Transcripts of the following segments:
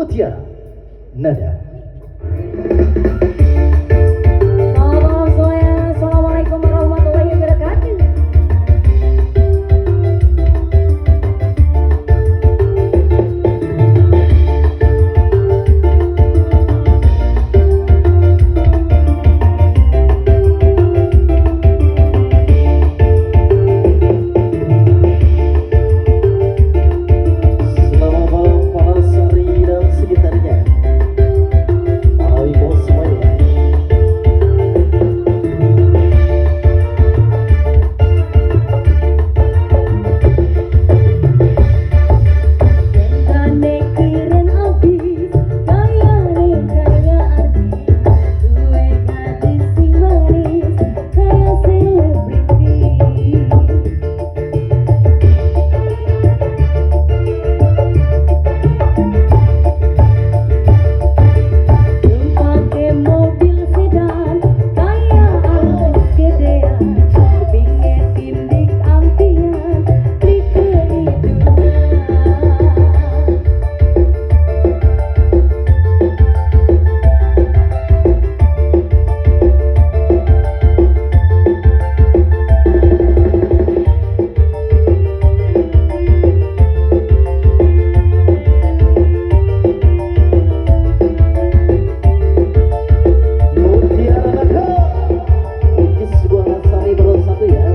Mutiara Nada. Salam semuanya, assalamualaikum warahmatullahi wabarakatuh. Selamat malam Palasari dan sekitarnya. Para ibu semuanya. Tane keren abis, kaya artis, duwe gadis sing manis, kaya selebriti. Pakai mobil sedan, kaya artis gedean, pinggir tindik antian, di kehidupan. Mutiara Nada. Ini sebuah Lasari bersatu ya.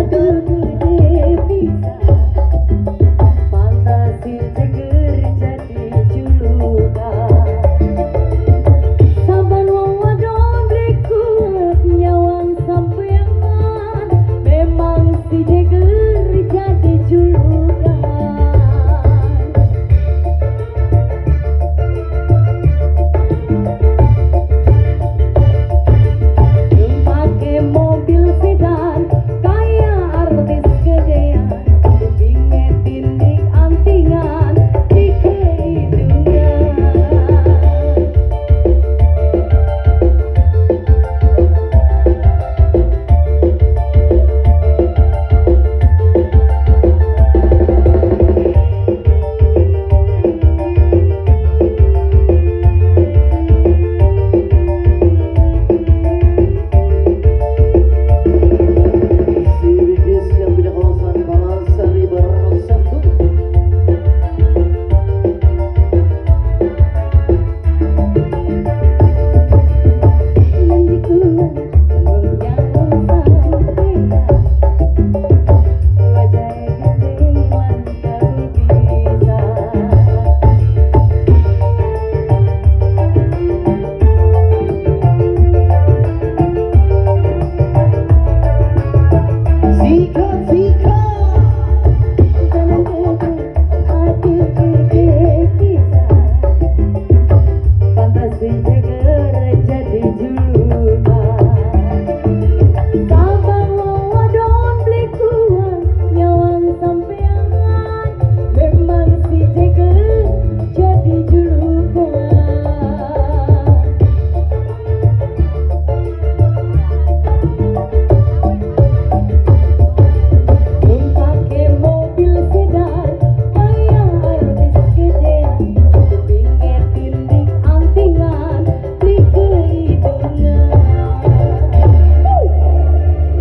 Kita pergi Fantasi ceger jadi julukan. Saban wong wadon rekut nyawang sampean, memang si jeger jadi julukan. Pakai mobil sedan, kaya artis gedean, pinggir tindik antingan, di kehidupan. si Bigis yang punya kawasan Palasari bersatu. Sikat